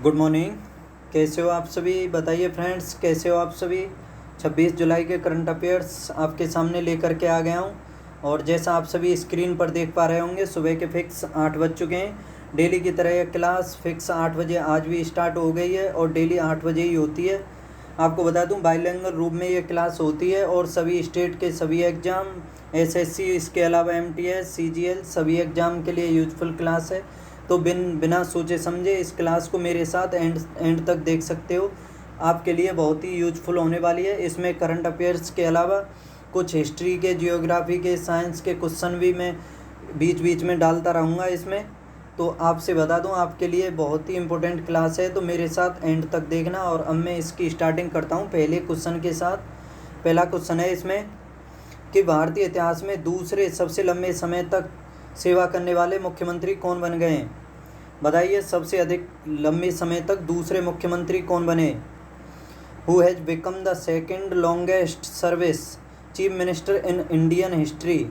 Good morning. कैसे हो आप सभी? बताइए फ्रेंड्स, कैसे हो आप सभी? 26 जुलाई के करंट अफेयर्स आपके सामने लेकर के आ गया हूँ। और जैसा आप सभी स्क्रीन पर देख पा रहे होंगे, सुबह के फिक्स 8 बज चुके हैं। डेली की तरह यह क्लास फिक्स 8 बजे आज भी स्टार्ट हो गई है और डेली 8 बजे ही होती है। आपको बता दूं, बाइलिंगुअल रूप में ये क्लास होती है और सभी स्टेट के सभी एग्ज़ाम, एसएससी, इसके अलावा एमटीएस, सीजीएल, सभी एग्ज़ाम के लिए यूजफुल क्लास है। तो बिना सोचे समझे इस क्लास को मेरे साथ एंड तक देख सकते हो। आपके लिए बहुत ही यूजफुल होने वाली है। इसमें करंट अफेयर्स के अलावा कुछ हिस्ट्री के, जियोग्राफी के, साइंस के क्वेश्चन भी मैं बीच बीच में डालता रहूँगा इसमें। तो आपसे बता दूं, आपके लिए बहुत ही इम्पोर्टेंट क्लास है, तो मेरे साथ एंड तक देखना। और अब मैं इसकी स्टार्टिंग करता हूं पहले क्वेश्चन के साथ। पहला क्वेश्चन है इसमें कि भारतीय इतिहास में दूसरे सबसे लंबे समय तक सेवा करने वाले मुख्यमंत्री कौन बन गए हैं? बताइए, सबसे अधिक लंबे समय तक दूसरे मुख्यमंत्री कौन बने? Who has become the second longest service chief minister in Indian history?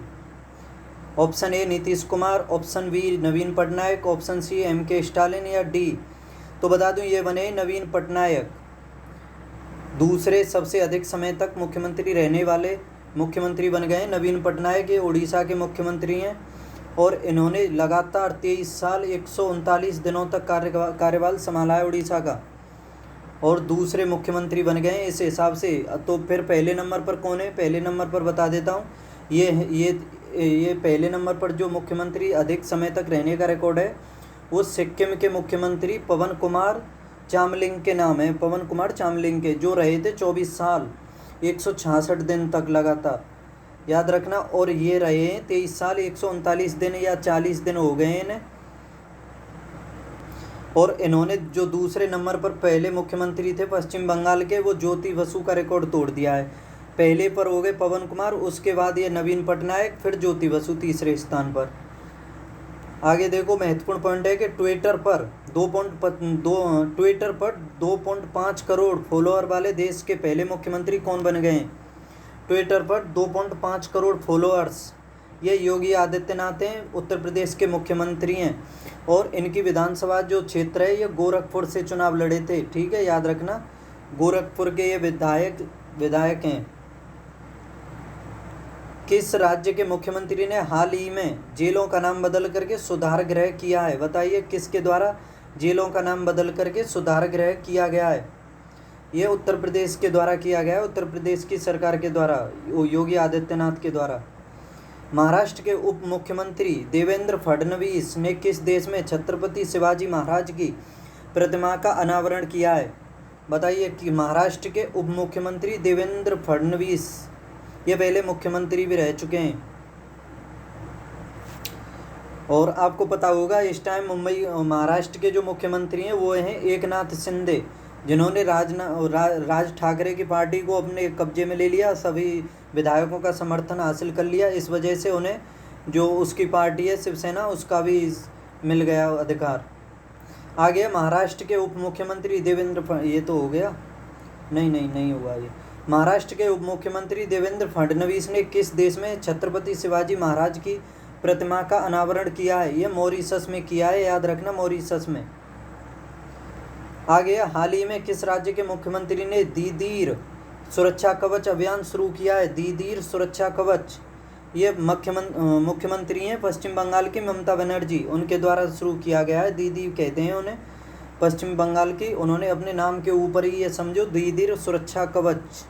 Option A Nitish Kumar, option B Naveen Patnaik, option C MK. Stalin या डी? तो बता दूं, ये बने नवीन पटनायक। दूसरे सबसे अधिक समय तक मुख्यमंत्री रहने वाले मुख्यमंत्री बन गए नवीन पटनायक। ये उड़ीसा के मुख्यमंत्री हैं और इन्होंने लगातार 23 साल 139 दिनों तक कार्यभार संभाला है उड़ीसा का, और दूसरे मुख्यमंत्री बन गए इस हिसाब से। तो फिर पहले नंबर पर कौन है? पहले नंबर पर बता देता हूँ। ये पहले नंबर पर जो मुख्यमंत्री अधिक समय तक रहने का रिकॉर्ड है, वो सिक्किम के मुख्यमंत्री पवन कुमार चामलिंग के नाम है। पवन कुमार चामलिंग के, जो रहे थे 24 साल 166 दिन तक लगातार, याद रखना। और ये रहे 23 साल 139 दिन या 40 दिन हो गए इन्हें। और इन्होंने जो दूसरे नंबर पर पहले मुख्यमंत्री थे पश्चिम बंगाल के, वो ज्योति बसु का रिकॉर्ड तोड़ दिया है। पहले पर हो गए पवन कुमार, उसके बाद ये नवीन पटनायक, फिर ज्योति बसु तीसरे स्थान पर। आगे देखो, महत्वपूर्ण पॉइंट है कि ट्विटर पर 2.5 करोड़ फॉलोअर वाले देश के पहले मुख्यमंत्री कौन बन गए? ट्विटर पर 2.5 करोड़ फॉलोअर्स, ये योगी आदित्यनाथ हैं, उत्तर प्रदेश के मुख्यमंत्री हैं। और इनकी विधानसभा जो क्षेत्र है, ये गोरखपुर से चुनाव लड़े थे, ठीक है, याद रखना। गोरखपुर के ये विधायक हैं। किस राज्य के मुख्यमंत्री ने हाल ही में जेलों का नाम बदल करके सुधार गृह किया है? बताइए, किसके द्वारा जेलों का नाम बदल करके सुधार गृह किया गया है? ये उत्तर प्रदेश के द्वारा किया गया है, उत्तर प्रदेश की सरकार के द्वारा, योगी आदित्यनाथ के द्वारा। महाराष्ट्र के उप मुख्यमंत्री देवेंद्र फडणवीस ने किस देश में छत्रपति शिवाजी महाराज की प्रतिमा का अनावरण किया है? बताइए कि महाराष्ट्र के उप मुख्यमंत्री देवेंद्र फडणवीस, ये पहले मुख्यमंत्री भी रह चुके हैं। और आपको पता होगा, इस टाइम महाराष्ट्र के जो मुख्यमंत्री हैं वो हैं एकनाथ शिंदे, जिन्होंने राज ठाकरे की पार्टी को अपने कब्जे में ले लिया, सभी विधायकों का समर्थन हासिल कर लिया। इस वजह से उन्हें जो उसकी पार्टी है शिवसेना, उसका भी मिल गया अधिकार। आगे महाराष्ट्र के उप मुख्यमंत्री ये तो हो गया, नहीं हुआ ये। महाराष्ट्र के उप मुख्यमंत्री देवेंद्र फडणवीस ने किस देश में छत्रपति शिवाजी महाराज की प्रतिमा का अनावरण किया है? ये मॉरिशस में किया है, याद रखना, मॉरिशस में। आगे, हाल ही में किस राज्य के मुख्यमंत्री ने दीदीर सुरक्षा कवच अभियान शुरू किया है? दीदीर सुरक्षा कवच, ये मुख्यमंत्री हैं पश्चिम बंगाल की ममता बनर्जी, उनके द्वारा शुरू किया गया है। दीदी कहते हैं उन्हें, पश्चिम बंगाल की, उन्होंने अपने नाम के ऊपर ही ये समझो, दीदीर सुरक्षा कवच।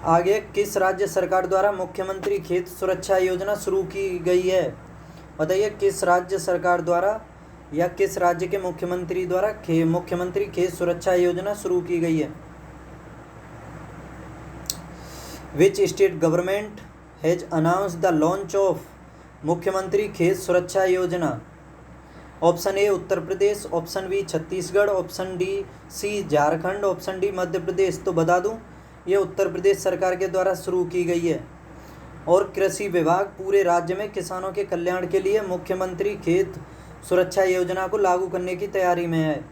आगे, किस राज्य सरकार द्वारा मुख्यमंत्री खेत सुरक्षा योजना शुरू की गई है? बताइए, किस राज्य सरकार द्वारा या किस राज्य के मुख्यमंत्री द्वारा मुख्यमंत्री खेत सुरक्षा योजना शुरू की गई है? Which state government has announced the launch of मुख्यमंत्री खेत सुरक्षा योजना? Option A Uttar Pradesh, option B Chhattisgarh, option C Jharkhand, option D Madhya Pradesh. तो बता दूं, ये उत्तर प्रदेश सरकार के द्वारा शुरू की गई है। और कृषि विभाग पूरे राज्य में किसानों के कल्याण के लिए मुख्यमंत्री खेत सुरक्षा योजना को लागू करने की तैयारी में है।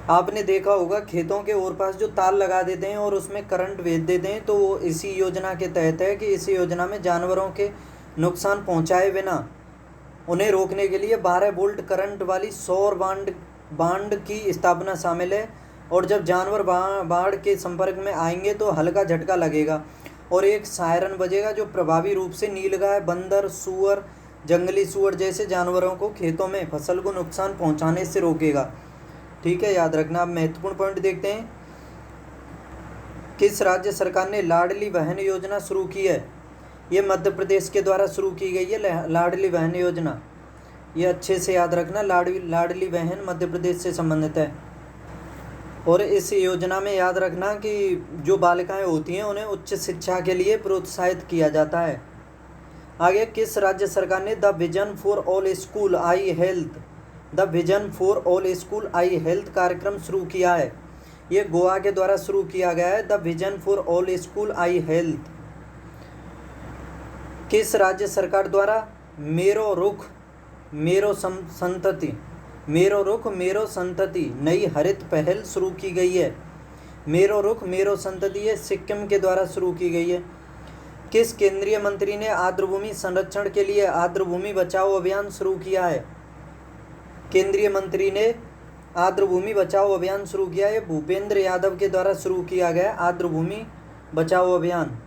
आपने देखा होगा, खेतों के ओर पास जो तार लगा देते हैं और उसमें करंट भेज देते हैं, तो वो इसी योजना के तहत है कि इस योजना में जानवरों के नुकसान पहुंचाए बिना उन्हें रोकने के लिए 12 वोल्ट करंट वाली सौर बांड की स्थापना शामिल है। और जब जानवर बाढ़ के संपर्क में आएंगे तो हल्का झटका लगेगा और एक सायरन बजेगा जो प्रभावी रूप से नीलगाय, बंदर, सूअर, जंगली सूअर जैसे जानवरों को खेतों में फसल को नुकसान पहुंचाने से रोकेगा। ठीक है, याद रखना। अब महत्वपूर्ण पॉइंट देखते हैं। किस राज्य सरकार ने लाडली बहन योजना शुरू की है? ये मध्य प्रदेश के द्वारा शुरू की गई है लाडली बहन योजना। ये अच्छे से याद रखना, लाडली बहन मध्य प्रदेश से संबंधित है। और इस योजना में याद रखना कि जो बालिकाएं होती हैं उन्हें उच्च शिक्षा के लिए प्रोत्साहित किया जाता है। आगे, किस राज्य सरकार ने the vision for all school I health कार्यक्रम शुरू किया है? ये गोवा के द्वारा शुरू किया गया है, the vision for all school I health. किस राज्य सरकार द्वारा मेरो रुख मेरो संतति नई हरित पहल शुरू की गई है? मेरो रुख मेरो संतति ये सिक्किम के द्वारा शुरू की गई है। किस केंद्रीय मंत्री ने आर्द्रभूमि संरक्षण के लिए आर्द्रभूमि बचाओ अभियान शुरू किया है? केंद्रीय मंत्री ने आर्द्रभूमि बचाओ अभियान शुरू किया है। भूपेंद्र यादव के द्वारा शुरू किया गया आर्द्रभूमि बचाओ अभियान।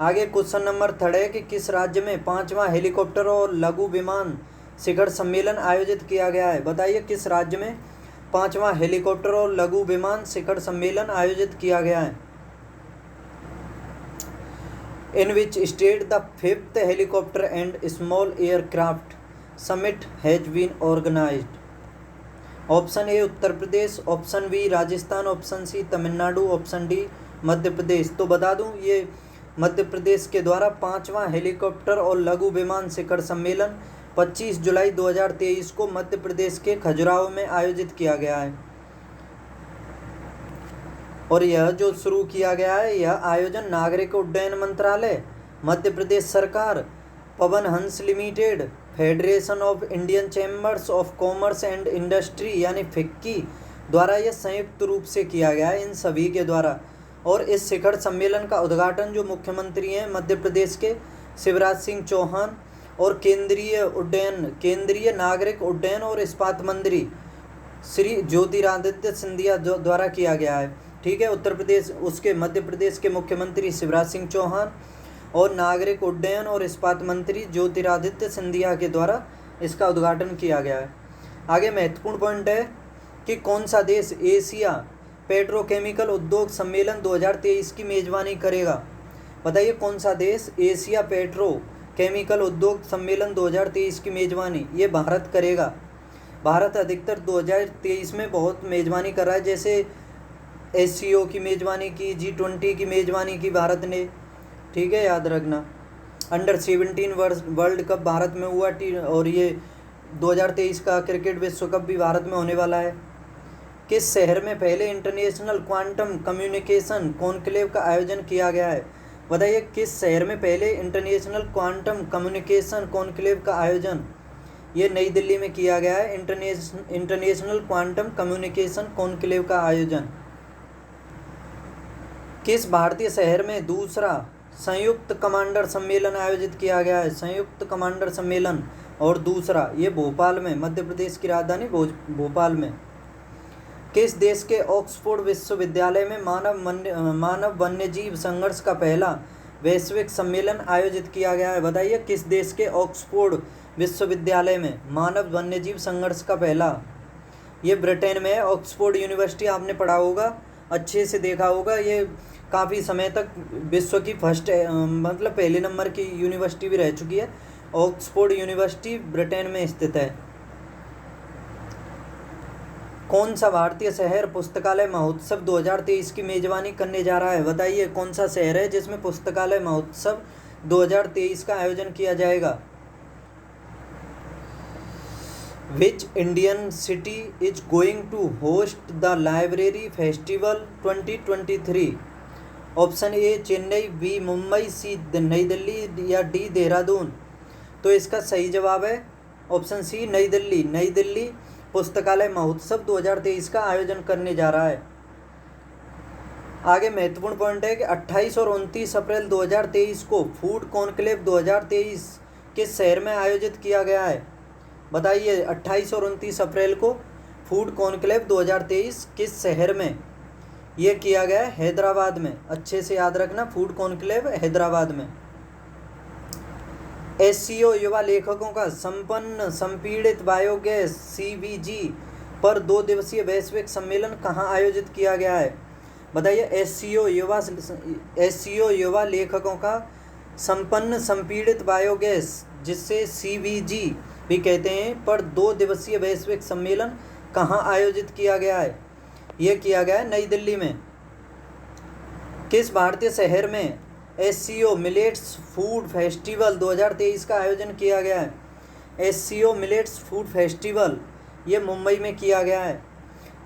आगे क्वेश्चन नंबर 3 है कि किस राज्य में 5वां हेलीकॉप्टर और लघु विमान शिखर सम्मेलन आयोजित किया गया है? बताइए, किस राज्य में 5वां हेलीकॉप्टर और लघु विमान शिखर सम्मेलन आयोजित किया गया है? In which state the 5th helicopter and small aircraft summit has been organised? Option A Uttar Pradesh, option B Rajasthan, option C Tamil Nadu, option D Madhya Pradesh. तो बता दूं, ये मध्य प्रदेश के द्वारा 5वां हेलीकॉप्टर और लघु विमान शिखर सम्मेलन 25 जुलाई 2023 को मध्य प्रदेश के खजुराहो में आयोजित किया गया है। और यह जो शुरू किया गया है, यह आयोजन नागरिक उड्डयन मंत्रालय, मध्य प्रदेश सरकार, Pawan Hans limited, federation of Indian chambers of commerce and industry यानी फिक्की द्वारा यह संयुक्त रूप से किया गया है, इन सभी के द्वारा। और इस शिखर सम्मेलन का उद्घाटन जो मुख्यमंत्री हैं मध्य प्रदेश के शिवराज सिंह चौहान और केंद्रीय नागरिक उड्डयन और इस्पात मंत्री श्री ज्योतिरादित्य सिंधिया द्वारा किया गया है। ठीक है, उत्तर प्रदेश उसके मध्य प्रदेश के मुख्यमंत्री शिवराज सिंह चौहान और नागरिक उड्डयन और इस्पात मंत्री ज्योतिरादित्य सिंधिया के द्वारा इसका उद्घाटन किया गया है। आगे महत्वपूर्ण पॉइंट है कि कौन सा देश एशिया पेट्रोकेमिकल उद्योग सम्मेलन 2023 की मेजबानी करेगा? बताइए, कौन सा देश एशिया पेट्रोकेमिकल उद्योग सम्मेलन 2023 की मेजबानी ये भारत करेगा। भारत अधिकतर 2023 में बहुत मेजबानी कर रहा है, जैसे SCO की मेजबानी की, G20 की मेजबानी की भारत ने। ठीक है, याद रखना। अंडर 17 वर्ल्ड कप भारत में हुआ और ये 2023 का क्रिकेट विश्व कप भी भारत में होने वाला है। किस शहर में पहले इंटरनेशनल क्वांटम कम्युनिकेशन कॉन्क्लेव का आयोजन किया गया है? बताइए, किस शहर में पहले इंटरनेशनल क्वांटम कम्युनिकेशन कॉन्क्लेव का आयोजन ये नई दिल्ली में किया गया है। इंटरनेशनल क्वांटम कम्युनिकेशन कॉन्क्लेव का आयोजन किस भारतीय शहर में दूसरा संयुक्त कमांडर सम्मेलन आयोजित किया गया है? संयुक्त कमांडर सम्मेलन और दूसरा ये भोपाल में, मध्य प्रदेश की राजधानी भोपाल में। किस देश के ऑक्सफोर्ड विश्वविद्यालय में मानव वन्यजीव संघर्ष का पहला वैश्विक सम्मेलन आयोजित किया गया है? बताइए, किस देश के ऑक्सफोर्ड विश्वविद्यालय में मानव वन्यजीव संघर्ष का पहला? ये ब्रिटेन में है। ऑक्सफोर्ड यूनिवर्सिटी आपने पढ़ा होगा, अच्छे से देखा होगा। ये काफ़ी समय तक विश्व की फर्स्ट मतलब पहले नंबर की यूनिवर्सिटी भी रह चुकी है। ऑक्सफोर्ड यूनिवर्सिटी ब्रिटेन में स्थित है। कौन सा भारतीय शहर पुस्तकालय महोत्सव 2023 की मेजबानी करने जा रहा है? बताइए, कौन सा शहर है जिसमें पुस्तकालय महोत्सव 2023 का आयोजन किया जाएगा? Which Indian city is going to host the Library Festival 2023? Option A Chennai, B Mumbai, C New Delhi या डी देहरादून। तो इसका सही जवाब है ऑप्शन सी नई दिल्ली। नई दिल्ली पुस्तकालय महोत्सव 2023 का आयोजन करने जा रहा है। आगे महत्वपूर्ण पॉइंट है कि 28 और 29 अप्रैल 2023 को फूड कॉन्क्लेव 2023 किस शहर में आयोजित किया गया है? बताइए 28 और 29 अप्रैल को फूड कॉन्क्लेव 2023 किस शहर में ये किया गया है? हैदराबाद में। अच्छे से याद रखना, फूड कॉन्क्लेव हैदराबाद में। एससीओ युवा लेखकों का संपन्न संपीड़ित बायोगैस सीबीजी पर 2 दिवसीय वैश्विक सम्मेलन कहाँ आयोजित किया गया है? बताइए एससीओ युवा लेखकों का संपन्न संपीड़ित बायोगैस, जिससे सीबीजी भी कहते हैं, पर 2 दिवसीय वैश्विक सम्मेलन कहाँ आयोजित किया गया है? ये किया गया है नई दिल्ली में। किस भारतीय शहर में एससीओ मिलेट्स फूड फेस्टिवल 2023 का आयोजन किया गया है? एससीओ मिलेट्स फूड फेस्टिवल ये मुंबई में किया गया है।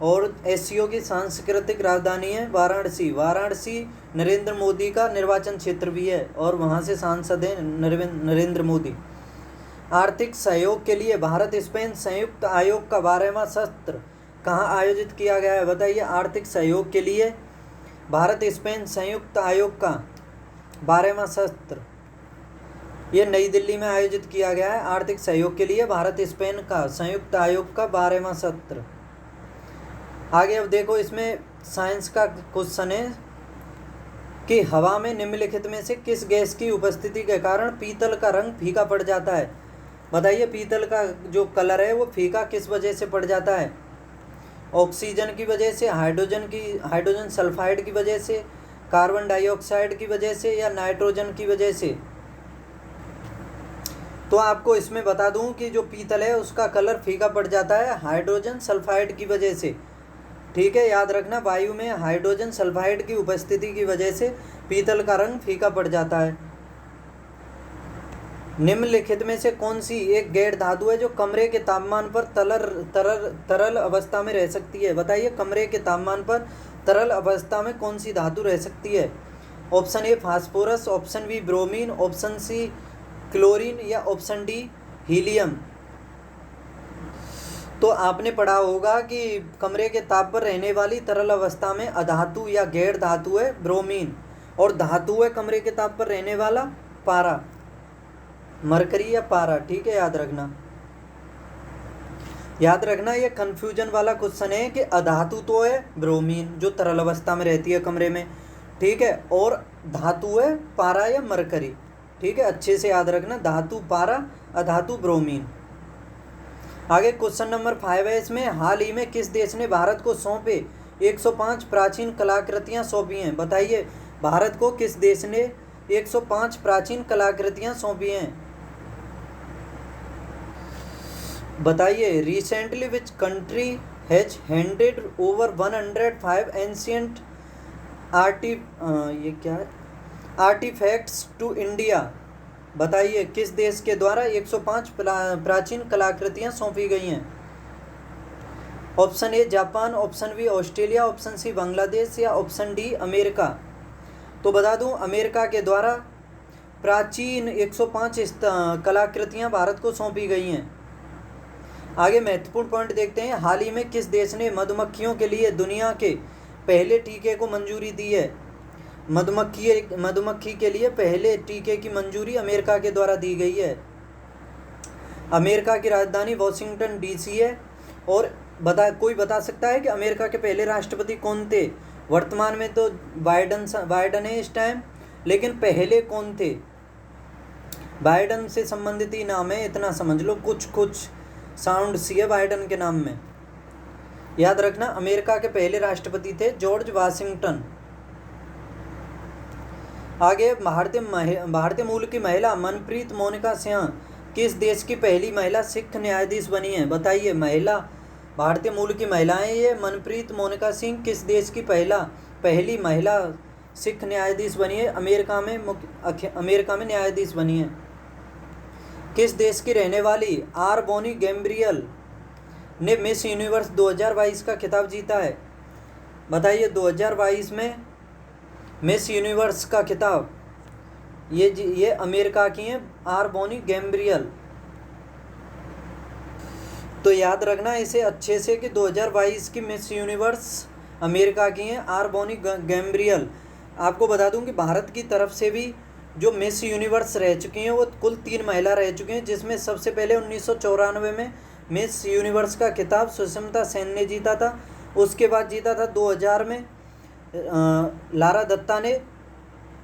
और एससीओ की सांस्कृतिक राजधानी है वाराणसी। वाराणसी नरेंद्र मोदी का निर्वाचन क्षेत्र भी है और वहाँ से सांसद हैं नरेंद्र मोदी। आर्थिक सहयोग के लिए भारत स्पेन संयुक्त आयोग का 12वां सत्र कहाँ आयोजित किया गया है? बताइए आर्थिक सहयोग के लिए भारत स्पेन संयुक्त आयोग का 12वां सत्र ये नई दिल्ली में आयोजित किया गया है। आर्थिक सहयोग के लिए भारत स्पेन का संयुक्त आयोग का 12वां सत्र। आगे अब देखो, इसमें साइंस का क्वेश्चन है कि हवा में निम्नलिखित में से किस गैस की उपस्थिति के कारण पीतल का रंग फीका पड़ जाता है? बताइए पीतल का जो कलर है वो फीका किस वजह से पड़ जाता है? ऑक्सीजन की वजह से, हाइड्रोजन सल्फाइड की वजह से, कार्बन डाइऑक्साइड की वजह से, या नाइट्रोजन की वजह से? तो आपको इसमें बता दूं कि जो पीतल है उसका कलर फीका पड़ जाता है हाइड्रोजन सल्फाइड की वजह से। ठीक है, याद रखना, वायु में हाइड्रोजन सल्फाइड की उपस्थिति की वजह से पीतल का रंग फीका पड़ जाता है। निम्नलिखित में से कौन सी एक गैर धातु है जो कमरे के तापमान पर तरल अवस्था में रह सकती है? बताइए कमरे के तापमान पर तरल अवस्था में कौन सी धातु रह सकती है? Option A phosphorus, option B bromine, option C chlorine, या ऑप्शन डी हीलियम। तो आपने पढ़ा होगा कि कमरे के ताप पर रहने वाली तरल अवस्था में अधातु या गैर धातु है ब्रोमीन, और धातु है कमरे के ताप पर रहने वाला पारा, मरकरी या पारा। ठीक है, याद रखना ये कन्फ्यूजन वाला क्वेश्चन है कि अधातु तो है ब्रोमीन जो तरल अवस्था में रहती है कमरे में, ठीक है, और धातु है पारा या मरकरी। ठीक है, अच्छे से याद रखना, धातु पारा, अधातु ब्रोमीन। आगे क्वेश्चन नंबर 5 है, इसमें हाल ही में किस देश ने भारत को सौंपे 105 प्राचीन कलाकृतियां सौंपी हैं? बताइए भारत को किस देश ने 105 प्राचीन कलाकृतियां सौंपी हैं? बताइए recently which country has handed over 105 ancient artifacts to India? बताइए किस देश के द्वारा 105 प्राचीन कलाकृतियां सौंपी गई हैं? Option A Japan, option B Australia, option C Bangladesh, या ऑप्शन डी अमेरिका। तो बता दूं अमेरिका के द्वारा प्राचीन 105 कलाकृतियां भारत को सौंपी गई हैं। आगे महत्वपूर्ण पॉइंट देखते हैं, हाल ही में किस देश ने मधुमक्खियों के लिए दुनिया के पहले टीके को मंजूरी दी है? मधुमक्खी के लिए पहले टीके की मंजूरी अमेरिका के द्वारा दी गई है। अमेरिका की राजधानी वॉशिंगटन डीसी है। और कोई बता सकता है कि अमेरिका के पहले राष्ट्रपति कौन थे? वर्तमान में तो बाइडन है इस टाइम, लेकिन पहले कौन थे? बाइडन से संबंधित ही नाम है, इतना समझ लो, कुछ साउंड सी है बाइडन के नाम में। याद रखना अमेरिका के पहले राष्ट्रपति थे जॉर्ज वाशिंगटन। आगे भारतीय मूल की महिला मनप्रीत मोनिका सिंह किस देश की पहली महिला सिख न्यायाधीश बनी है? बताइए भारतीय मूल की महिलाएं ये मनप्रीत मोनिका सिंह किस देश की पहली महिला सिख न्यायाधीश बनी है? अमेरिका में न्यायाधीश बनी है। किस देश की रहने वाली आर बोनी गैम्ब्रियल ने मिस यूनिवर्स 2022 का खिताब जीता है? बताइए 2022 में मिस यूनिवर्स का खिताब ये अमेरिका की हैं आर बोनी गैम्ब्रियल। तो याद रखना इसे अच्छे से कि 2022 की मिस यूनिवर्स अमेरिका की हैं आर बोनी गैम्ब्रियल। आपको बता दूं कि भारत की तरफ से भी जो मिस यूनिवर्स रह चुकी हैं वो कुल 3 महिला रह चुकी हैं, जिसमें सबसे पहले 1994 में मिस यूनिवर्स का खिताब सुष्मिता सेन ने जीता था। उसके बाद जीता था 2000 में लारा दत्ता ने,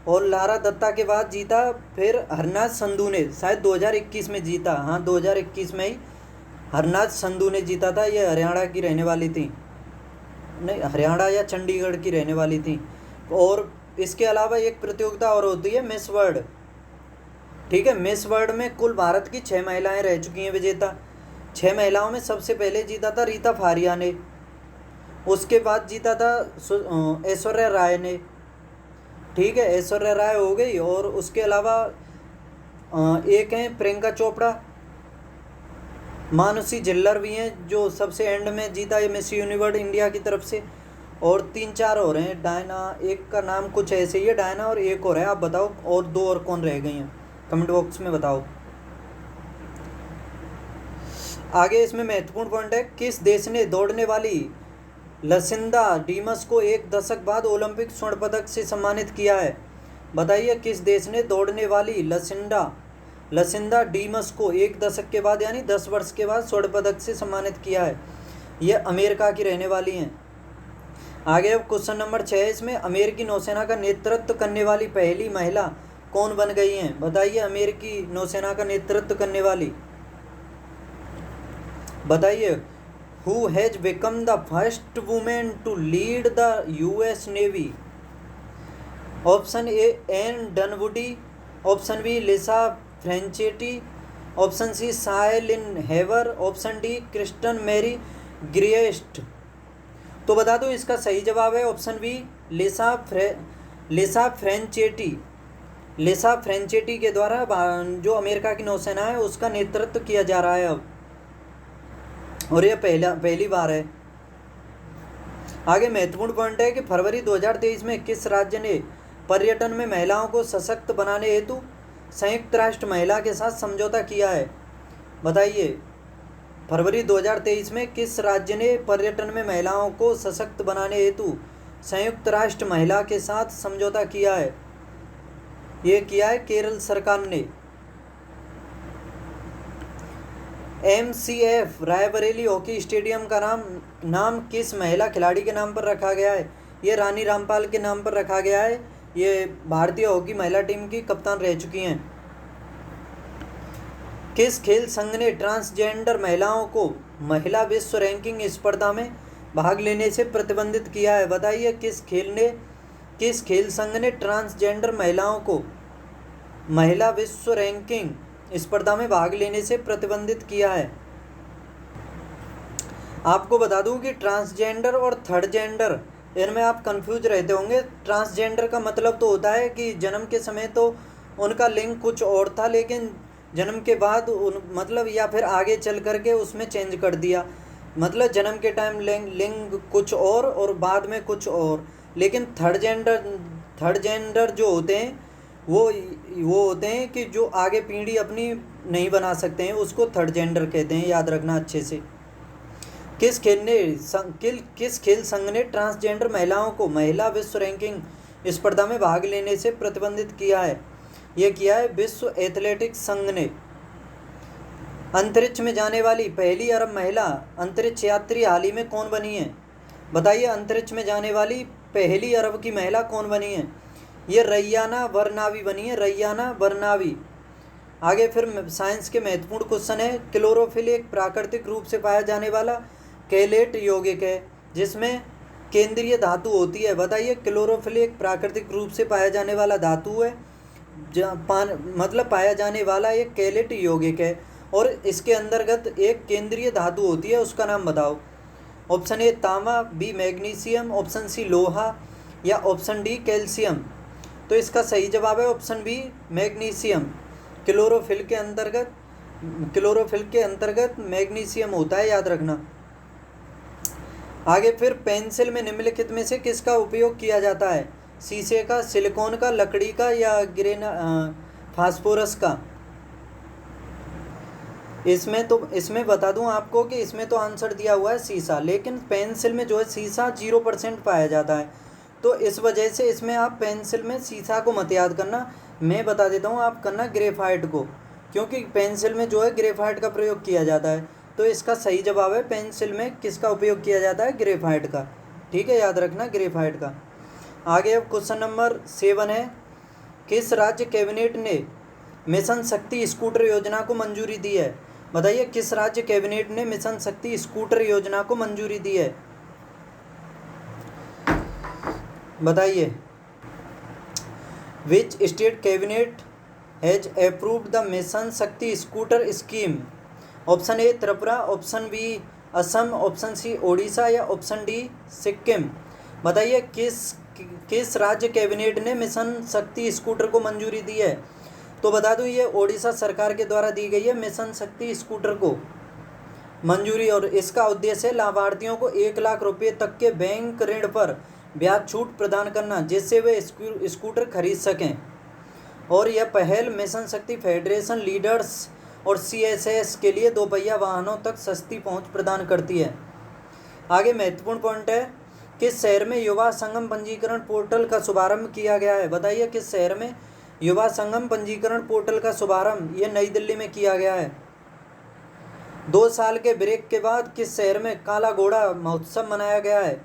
और लारा दत्ता के बाद जीता फिर हरनाज संधू ने, शायद 2021 में जीता, हाँ 2021 में ही हरनाज संधू ने जीता था। ये हरियाणा की रहने वाली थी, नहीं हरियाणा या चंडीगढ़ की रहने वाली थी। और इसके अलावा एक प्रतियोगिता और होती है मिस वर्ल्ड, ठीक है। मिस वर्ल्ड में कुल भारत की 6 महिलाएं रह चुकी हैं विजेता। 6 महिलाओं में सबसे पहले जीता था रीता फारिया ने, उसके बाद जीता था ऐश्वर्या राय ने, ठीक है, ऐश्वर्या राय हो गई। और उसके अलावा एक हैं प्रियंका चोपड़ा, मानुषी जिल्लर भी हैं जो सबसे एंड में जीता है मिस यूनिवर्स इंडिया की तरफ से। और 3-4 और हैं, डायना, एक का नाम कुछ ऐसे ही है डायना, और एक और है, आप बताओ और 2 और कौन रह गई हैं, कमेंट बॉक्स में बताओ। आगे इसमें महत्वपूर्ण पॉइंट है, किस देश ने दौड़ने वाली लसिंदा डीमस को 1 दशक बाद ओलंपिक स्वर्ण पदक से सम्मानित किया है? बताइए किस देश ने दौड़ने वाली लसिंदा डीमस को 1 दशक के बाद यानी 10 वर्ष के बाद स्वर्ण पदक से सम्मानित किया है? ये अमेरिका की रहने वाली हैं। आगे अब क्वेश्चन नंबर 6 है, इसमें अमेरिकी नौसेना का नेतृत्व करने वाली पहली महिला कौन बन गई हैं? बताइए अमेरिकी नौसेना का नेतृत्व करने वाली, बताइए। Who has become the first women to lead the US navy? Option A Ann Dunwoody, option B Lisa Franchetti, option C साइलिन हेवर, option D Kristen Marie Griest. तो बता दूं इसका सही जवाब है ऑप्शन बी लिसा फ्रेंचेटी। लिसा फ्रेंचेटी के द्वारा जो अमेरिका की नौसेना है उसका नेतृत्व किया जा रहा है अब, और यह पहली बार है। आगे महत्वपूर्ण पॉइंट है कि फरवरी 2023 में किस राज्य ने पर्यटन में महिलाओं को सशक्त बनाने हेतु संयुक्त राष्ट्र महिला के साथ समझौता किया है? बताइए फरवरी 2023 में किस राज्य ने पर्यटन में महिलाओं को सशक्त बनाने हेतु संयुक्त राष्ट्र महिला के साथ समझौता किया है? ये किया है केरल सरकार ने। MCF रायबरेली हॉकी स्टेडियम का नाम किस महिला खिलाड़ी के नाम पर रखा गया है? ये रानी रामपाल के नाम पर रखा गया है। ये भारतीय हॉकी महिला टीम की कप्तान रह चुकी हैं। किस खेल संघ ने ट्रांसजेंडर महिलाओं को महिला विश्व रैंकिंग स्पर्धा में भाग लेने से प्रतिबंधित किया है? बताइए किस खेल संघ ने ट्रांसजेंडर महिलाओं को महिला विश्व रैंकिंग स्पर्धा में भाग लेने से प्रतिबंधित किया है? आपको बता दूं कि ट्रांसजेंडर और थर्ड जेंडर, इनमें आप कंफ्यूज रहते होंगे। ट्रांसजेंडर का मतलब तो होता है कि जन्म के समय तो उनका लिंग कुछ और था, लेकिन जन्म के बाद मतलब या फिर आगे चल करके उसमें चेंज कर दिया, मतलब जन्म के टाइम लिंग कुछ और बाद में कुछ और। लेकिन थर्ड जेंडर जो होते हैं वो होते हैं कि जो आगे पीढ़ी अपनी नहीं बना सकते हैं, उसको थर्ड जेंडर कहते हैं, याद रखना अच्छे से। किस खेल संघ ने ट्रांसजेंडर महिलाओं को महिला विश्व रैंकिंग स्पर्धा में भाग लेने से प्रतिबंधित किया है? यह किया है विश्व एथलेटिक्स संघ ने। अंतरिक्ष में जाने वाली पहली अरब महिला अंतरिक्ष यात्री हाल ही में कौन बनी है? बताइए अंतरिक्ष में जाने वाली पहली अरब की महिला कौन बनी है? ये रैयाना बरनावी बनी है, रैयाना बरनावी। आगे फिर साइंस के महत्वपूर्ण क्वेश्चन है, क्लोरोफिल एक प्राकृतिक रूप से पाया जाने वाला कैलेट यौगिक है जिसमें केंद्रीय धातु होती है। बताइए क्लोरोफिल एक प्राकृतिक रूप से पाया जाने वाला धातु है, मतलब पाया जाने वाला एक कैलेट यौगिक है, और इसके अंतर्गत एक केंद्रीय धातु होती है, उसका नाम बताओ। ऑप्शन ए तांबा, बी मैग्नीशियम, ऑप्शन सी लोहा, या ऑप्शन डी कैल्शियम। तो इसका सही जवाब है ऑप्शन बी मैग्नीशियम। क्लोरोफिल के अंतर्गत मैग्नीशियम होता है, याद रखना। आगे फिर पेंसिल में निम्नलिखित में से किसका उपयोग किया जाता है? शीशे का, सिलिकॉन का, लकड़ी का, या फास्फोरस का? इसमें बता दूं आपको कि इसमें तो आंसर दिया हुआ है शीशा, लेकिन पेंसिल में जो है शीशा 0% पाया जाता है। तो इस वजह से इसमें आप पेंसिल में शीशा को मत याद करना, मैं बता देता हूँ, आप करना ग्रेफाइट को, क्योंकि पेंसिल में जो है ग्रेफाइट का प्रयोग किया जाता है। तो इसका सही जवाब है पेंसिल में किसका उपयोग किया जाता है, ग्रेफाइट का। ठीक है, याद रखना ग्रेफाइट का। आगे अब क्वेश्चन नंबर 7 है, किस राज्य कैबिनेट ने मिशन शक्ति स्कूटर योजना को मंजूरी दी है? बताइए किस राज्य कैबिनेट ने मिशन शक्ति स्कूटर योजना को मंजूरी दी है? बताइए, which state cabinet has approved the mission Shakti scooter scheme? Option A Tripura, option B Assam, option C Odisha या ऑप्शन डी सिक्किम। बताइए किस राज्य कैबिनेट ने मिशन शक्ति स्कूटर को मंजूरी दी है? तो बता दूं ये ओडिशा सरकार के द्वारा दी गई है मिशन शक्ति स्कूटर को मंजूरी, और इसका उद्देश्य है लाभार्थियों को 1 लाख रुपये तक के बैंक ऋण पर ब्याज छूट प्रदान करना, जिससे वे स्कूटर खरीद सकें। और यह पहल मिशन शक्ति फेडरेशन लीडर्स और CSS के लिए 2 पहिया वाहनों तक सस्ती पहुंच प्रदान करती है। आगे महत्वपूर्ण पॉइंट है, किस शहर में युवा संगम पंजीकरण पोर्टल का शुभारंभ किया गया है? बताइए किस शहर में युवा संगम पंजीकरण पोर्टल का शुभारंभ? ये नई दिल्ली में किया गया है। 2 साल के ब्रेक के बाद किस शहर में काला घोड़ा महोत्सव मनाया गया है?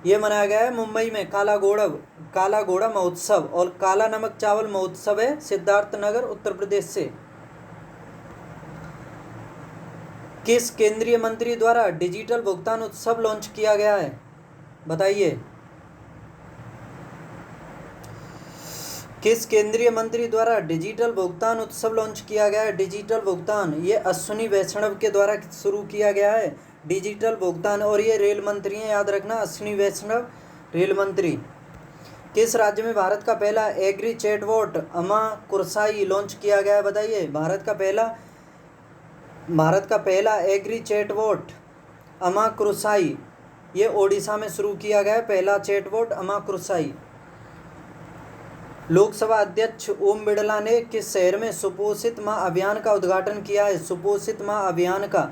ये मनाया गया है मुंबई में काला घोड़ा महोत्सव, और काला नमक चावल महोत्सव है सिद्धार्थनगर उत्तर प्रदेश से। किस केंद्रीय मंत्री द्वारा डिजिटल भुगतान उत्सव लॉन्च किया गया है? बताइए किस केंद्रीय मंत्री द्वारा डिजिटल भुगतान उत्सव लॉन्च किया गया है? डिजिटल भुगतान ये अश्विनी वैष्णव के द्वारा शुरू किया गया है डिजिटल भुगतान, और ये रेल मंत्री हैं, याद रखना, अश्विनी वैष्णव रेल मंत्री। किस राज्य में भारत का पहला एग्री चैटबॉट अमा कुरसाई लॉन्च किया गया है? बताइए भारत का पहला एग्री चैटबॉट अमा कुरसाई ये ओडिशा में शुरू किया गया है, पहला चैटबॉट अमा कुरसाई। लोकसभा अध्यक्ष ओम बिड़ला ने किस शहर में सुपोषित माँ अभियान का उद्घाटन किया है? सुपोषित माँ अभियान का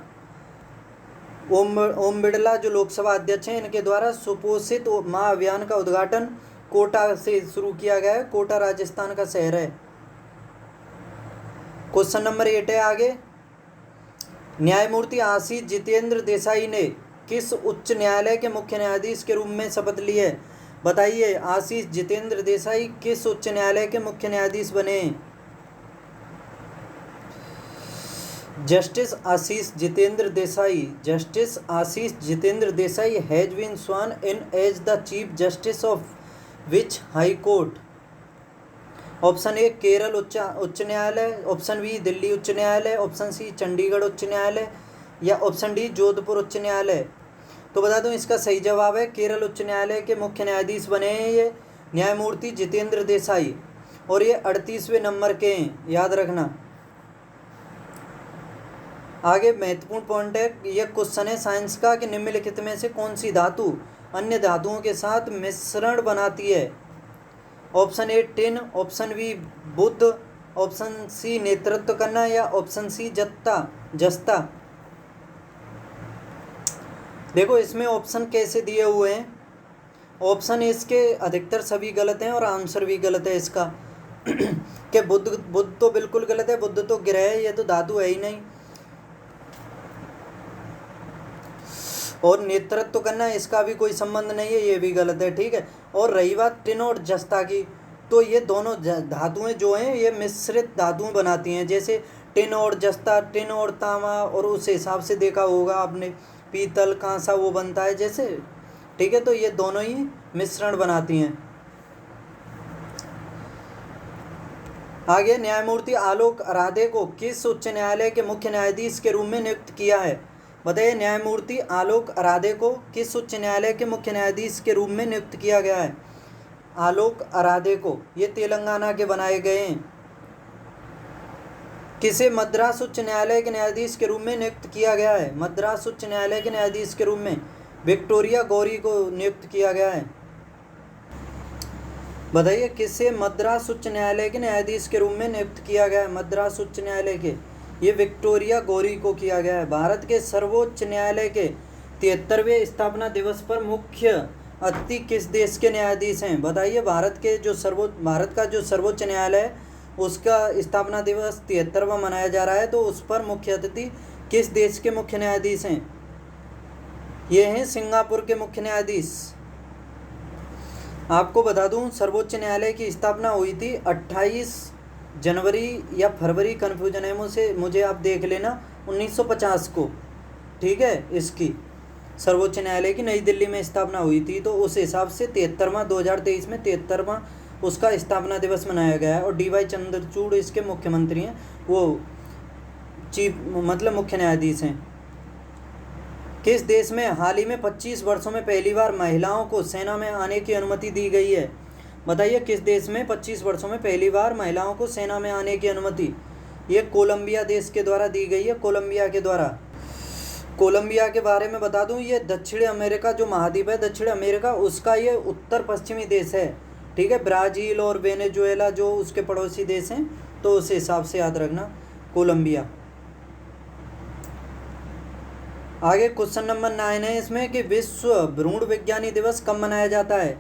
ओम बिड़ला जो लोकसभा अध्यक्ष हैं, इनके द्वारा सुपोषित माँ अभियान का उद्घाटन कोटा से शुरू किया गया है। कोटा राजस्थान का शहर है। क्वेश्चन नंबर 8 है आगे, न्यायमूर्ति आशीष जितेंद्र देसाई ने किस उच्च न्यायालय के मुख्य न्यायाधीश के रूप में शपथ ली है? बताइए आशीष जितेंद्र देसाई किस उच्च न्यायालय के मुख्य न्यायाधीश बने? Justice Ashish Jitendra Desai has been sworn in as the chief justice of which high court? Option A Kerala उच्च न्यायालय, ऑप्शन बी दिल्ली उच्च न्यायालय, ऑप्शन सी चंडीगढ़ उच्च न्यायालय या ऑप्शन डी जोधपुर उच्च न्यायालय। तो बता दूं इसका सही जवाब है केरल उच्च न्यायालय के मुख्य न्यायाधीश बने हैं ये न्यायमूर्ति जितेंद्र देसाई, और ये 38वें नंबर के हैं, याद रखना। आगे महत्वपूर्ण पॉइंट है, यह क्वेश्चन है साइंस का कि निम्नलिखित में से कौन सी धातु अन्य धातुओं के साथ मिश्रण बनाती है? Option A tin, option B बुध, ऑप्शन सी नेतृत्व करना या ऑप्शन सी जस्ता। देखो इसमें ऑप्शन कैसे दिए हुए हैं, ऑप्शन इसके अधिकतर सभी गलत हैं और आंसर भी गलत है इसका कि बुध तो बिल्कुल गलत है, बुध तो ग्रह है, ये तो धातु है ही नहीं। और नेतृत्व करना इसका भी कोई संबंध नहीं है, ये भी गलत है, ठीक है। और रही बात टिन और जस्ता की, तो ये दोनों धातुएं जो हैं ये मिश्रित धातुएं बनाती हैं, जैसे टिन और जस्ता, टिन और तांबा, और उस हिसाब से देखा होगा आपने पीतल कांसा वो बनता है जैसे, ठीक है। तो ये दोनों ही मिश्रण बनाती हैं। आगे न्यायमूर्ति आलोक आराधे को किस उच्च न्यायालय के मुख्य न्यायाधीश के रूप में नियुक्त किया है? बताइए न्यायमूर्ति आलोक आराधे को किस उच्च न्यायालय के मुख्य न्यायाधीश के रूप में नियुक्त किया गया है? आलोक आराधे को, ये तेलंगाना के बनाए गए हैं। किसे मद्रास उच्च न्यायालय के न्यायाधीश के रूप में नियुक्त किया गया है? मद्रास उच्च न्यायालय के न्यायाधीश के रूप में विक्टोरिया गौरी को नियुक्त किया गया है। बताइए किसे मद्रास उच्च न्यायालय के न्यायाधीश के रूप में नियुक्त किया गया है? मद्रास उच्च न्यायालय के ये विक्टोरिया गौरी को किया गया है। भारत के सर्वोच्च न्यायालय के 73वें स्थापना दिवस पर मुख्य अति किस देश के न्यायाधीश हैं? बताइए। भारत का जो सर्वोच्च न्यायालय है उसका स्थापना दिवस 73वां मनाया जा रहा है, तो उस पर मुख्य अतिथि किस देश के मुख्य न्यायाधीश हैं? ये हैं सिंगापुर के मुख्य न्यायाधीश। आपको बता दूं, सर्वोच्च न्यायालय की स्थापना हुई थी 28 जनवरी या फरवरी, कन्फ्यूजन है मुझे आप देख लेना, 1950 को। ठीक है, इसकी सर्वोच्च न्यायालय की नई दिल्ली में स्थापना हुई थी, तो उस हिसाब से 2023 में 73वां उसका स्थापना दिवस मनाया गया है। और डी वाई चंद्रचूड़ इसके मुख्यमंत्री हैं, वो मुख्य न्यायाधीश हैं। किस देश में हाल ही में 25 वर्षों में पहली बार महिलाओं को सेना में आने की अनुमति दी गई है? बताइए, किस देश में 25 वर्षों में पहली बार महिलाओं को सेना में आने की अनुमति? ये कोलंबिया देश के द्वारा दी गई है, कोलंबिया के द्वारा। कोलंबिया के बारे में बता दूं, ये दक्षिण अमेरिका जो महाद्वीप है, दक्षिण अमेरिका, उसका ये उत्तर पश्चिमी देश है। ठीक है, ब्राज़ील और वेनेजुएला जो उसके पड़ोसी देश हैं, तो उस हिसाब से याद रखना कोलंबिया। आगे क्वेश्चन नंबर 9 है इसमें कि विश्व भ्रूण विज्ञानी दिवस कब मनाया जाता है?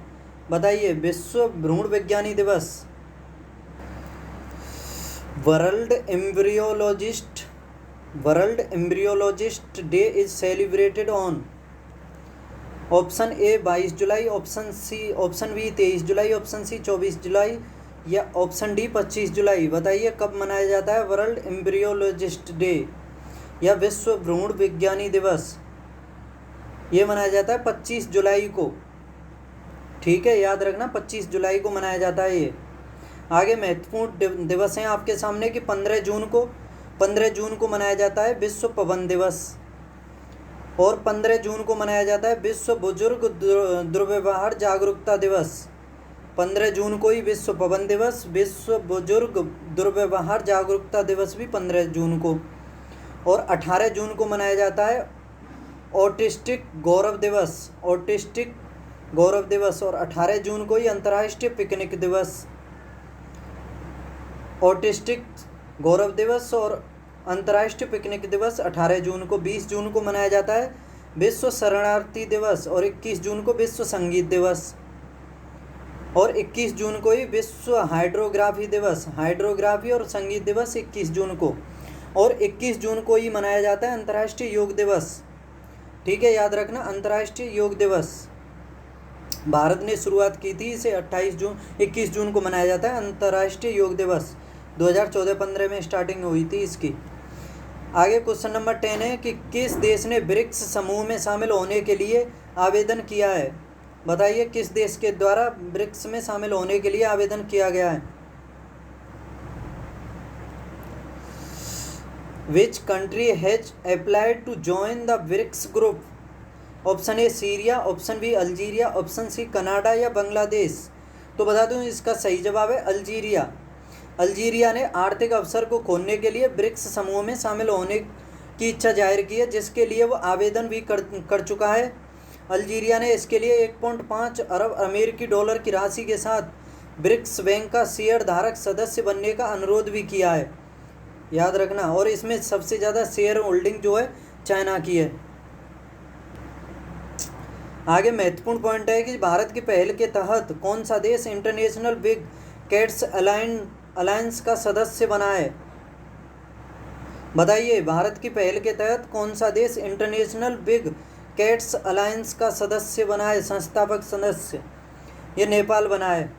बताइए, विश्व भ्रूण विज्ञानी दिवस। World embryologist day is celebrated on? Option A 22 July, option B 23 July, option C 24 July, या ऑप्शन डी 25 जुलाई। बताइए, कब मनाया जाता है वर्ल्ड एम्ब्रियोलॉजिस्ट डे या विश्व भ्रूण विज्ञानी दिवस? ये मनाया जाता है 25 जुलाई को। ठीक है, याद रखना 25 जुलाई को मनाया जाता है ये। आगे महत्वपूर्ण दिवस हैं आपके सामने कि 15 जून को मनाया जाता है विश्व पवन दिवस, और 15 जून को मनाया जाता है विश्व बुजुर्ग दुर्व्यवहार जागरूकता दिवस। 15 जून को ही विश्व पवन दिवस, विश्व बुजुर्ग दुर्व्यवहार जागरूकता दिवस भी 15 जून को, और 18 जून को मनाया जाता है ऑटिस्टिक गौरव दिवस, और 18 जून को ही अंतर्राष्ट्रीय पिकनिक दिवस। ऑटिस्टिक गौरव दिवस और अंतर्राष्ट्रीय पिकनिक दिवस 18 जून को। 20 जून को मनाया जाता है विश्व शरणार्थी दिवस, और 21 जून को विश्व संगीत दिवस, और 21 जून को ही विश्व हाइड्रोग्राफी दिवस, हाइड्रोग्राफी और संगीत दिवस 21 जून को, और 21 जून को ही मनाया जाता है अंतर्राष्ट्रीय योग दिवस। ठीक है, याद रखना अंतर्राष्ट्रीय योग दिवस। भारत ने शुरुआत की थी इसे 21 जून को मनाया जाता है अंतर्राष्ट्रीय योग दिवस। 2014-15 में स्टार्टिंग हुई थी इसकी। आगे क्वेश्चन नंबर 10 है कि किस देश ने ब्रिक्स समूह में शामिल होने के लिए आवेदन किया है? बताइए, किस देश के द्वारा ब्रिक्स में शामिल होने के लिए आवेदन किया गया है? Which country has applied to join the BRICS group? Option A Syria, option B Algeria, option C Canada या बांग्लादेश। तो बता दूं इसका सही जवाब है अल्जीरिया। अल्जीरिया ने आर्थिक अवसर को खोलने के लिए ब्रिक्स समूह में शामिल होने की इच्छा जाहिर की है, जिसके लिए वो आवेदन भी कर चुका है। अल्जीरिया ने इसके लिए 1.5 अरब अमेरिकी डॉलर की राशि के साथ ब्रिक्स बैंक का शेयर धारक सदस्य बनने का अनुरोध भी किया है, याद रखना। और इसमें सबसे ज़्यादा शेयर होल्डिंग जो है चाइना की है। आगे महत्वपूर्ण पॉइंट है कि भारत की पहल के तहत कौन सा देश इंटरनेशनल बिग कैट्स अलायंस का सदस्य बना है? बताइए, भारत की पहल के तहत कौन सा देश इंटरनेशनल बिग कैट्स अलायंस का सदस्य बना है, संस्थापक सदस्य? ये नेपाल बना है।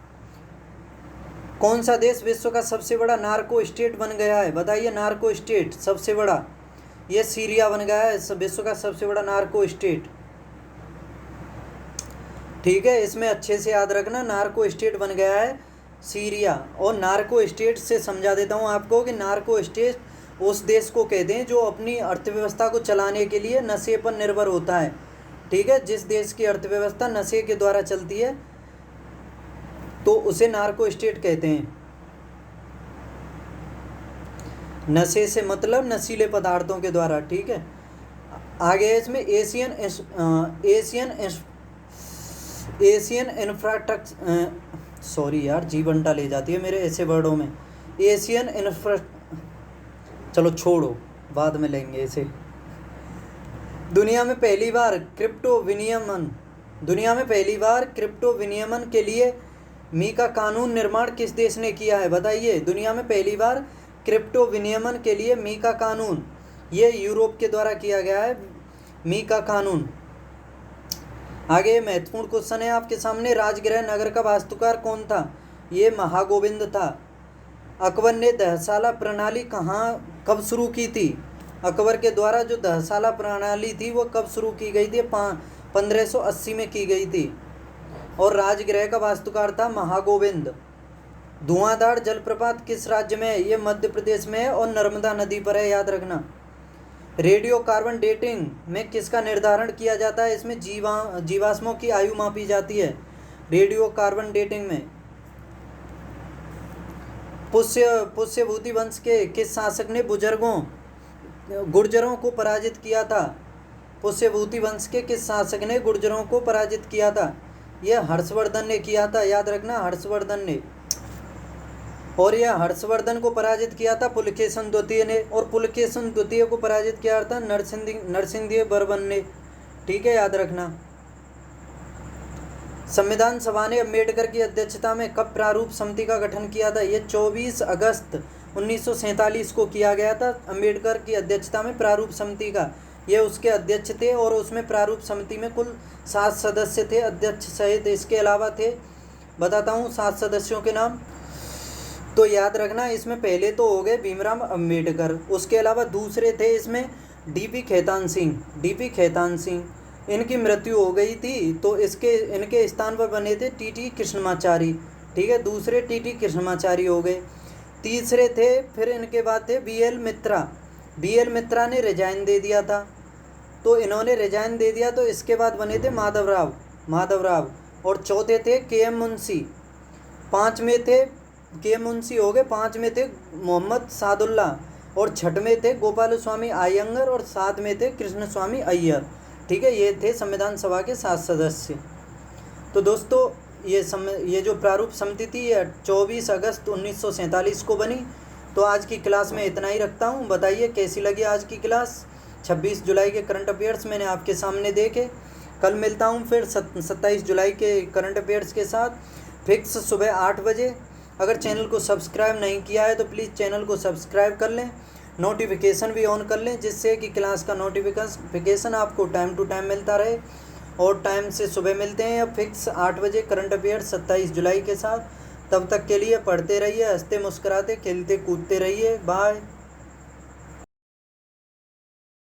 कौन सा देश विश्व का सबसे बड़ा नार्को स्टेट बन गया है? बताइए, नार्को स्टेट सबसे बड़ा, ये सीरिया बन गया है विश्व का सबसे बड़ा नार्को स्टेट। ठीक है, इसमें अच्छे से याद रखना, नार्को स्टेट बन गया है सीरिया। और नार्को स्टेट से समझा देता हूँ आपको कि नार्को स्टेट उस देश को कहते हैं जो अपनी अर्थव्यवस्था को चलाने के लिए नशे पर निर्भर होता है। ठीक है, जिस देश की अर्थव्यवस्था नशे के द्वारा चलती है तो उसे नार्को स्टेट कहते हैं। नशे से मतलब नशीले पदार्थों के द्वारा। ठीक है, आगे इसमें एशियन इंफ्रास्ट्रक्चर, सॉरी यार जीवंटा ले जाती है मेरे ऐसे वर्डों में। एशियन चलो छोड़ो, बाद में लेंगे इसे। दुनिया में पहली बार क्रिप्टो विनियमन दुनिया में पहली बार क्रिप्टो विनियमन के लिए मीका कानून निर्माण किस देश ने किया है, बताइए। दुनिया में पहली बार क्रिप्टो विनियमन के लिए मीका कानून, ये यूरोप के द्वारा किया गया है, मीका कानून। आगे महत्वपूर्ण क्वेश्चन है आपके सामने, राजगृह नगर का वास्तुकार कौन था? ये महागोविंद था। अकबर ने दहशाला प्रणाली कब शुरू की थी? अकबर के द्वारा जो दहशाला प्रणाली थी वो कब शुरू की गई थी? 1580 में की गई थी। और राजगृह का वास्तुकार था महागोविंद। धुआंधार जलप्रपात किस राज्य में है? ये मध्य प्रदेश में है और नर्मदा नदी पर है, याद रखना। रेडियो कार्बन डेटिंग में किसका निर्धारण किया जाता है? इसमें जीवाश्मों की आयु मापी जाती है रेडियो कार्बन डेटिंग में। पुष्यभूति वंश के किस शासक ने गुर्जरों को पराजित किया था? पुष्यभूति वंश के किस शासक ने गुर्जरों को पराजित किया था? यह हर्षवर्धन ने किया था, याद रखना, हर्षवर्धन ने। और यह हर्षवर्धन को पराजित किया था पुलकेशन द्वितीय ने, और पुलकेशन द्वितीय को पराजित किया था नरसिंहदेव बर्मन ने, ठीक है, याद रखना। संविधान सभा ने अम्बेडकर की अध्यक्षता में कब प्रारूप समिति का गठन किया था? ये 24 अगस्त 1947 को किया गया था, अम्बेडकर की अध्यक्षता में प्रारूप समिति का। ये उसके अध्यक्ष थे और उसमें प्रारूप समिति में कुल 7 सदस्य थे, अध्यक्ष सहित। इसके अलावा थे, बताता हूँ 7 सदस्यों के नाम, तो याद रखना। इसमें पहले तो हो गए भीमराव अम्बेडकर, उसके अलावा दूसरे थे इसमें डीपी खेतान सिंह, इनकी मृत्यु हो गई थी तो इनके स्थान पर बने थे टीटी कृष्णमाचारी, ठीक है, दूसरे टीटी कृष्णमाचारी हो गए। तीसरे थे, फिर इनके बाद थे बीएल मित्रा ने रिजाइन दे दिया था, तो इन्होंने रिजाइन दे दिया, तो इसके बाद बने थे माधवराव। और चौथे थे केएम मुंशी, 5 में थे केएम मुंशी हो गए, 5 में थे मोहम्मद सादुल्ला, और 6 में थे गोपाल स्वामी अयंगर, और 7 में थे कृष्ण स्वामी अय्यर, ठीक है। ये थे संविधान सभा के 7 सदस्य। तो दोस्तों ये जो प्रारूप समिति थी ये 24 अगस्त 1947 को बनी। तो आज की क्लास में इतना ही रखता हूँ। बताइए कैसी लगी आज की क्लास। 26 जुलाई के करंट अफेयर्स मैंने आपके सामने देखे। कल मिलता हूँ फिर 27 जुलाई के करंट अफेयर्स के साथ, फिक्स सुबह 8 बजे। अगर चैनल को सब्सक्राइब नहीं किया है तो प्लीज़ चैनल को सब्सक्राइब कर लें, नोटिफिकेशन भी ऑन कर लें, जिससे कि क्लास का नोटिफिकेशन आपको टाइम टू टाइम मिलता रहे। और टाइम से सुबह मिलते हैं अब फिक्स 8 बजे करंट अफेयर्स 27 जुलाई के साथ। तब तक के लिए पढ़ते रहिए, हंसते मुस्कुराते खेलते कूदते रहिए। बाय।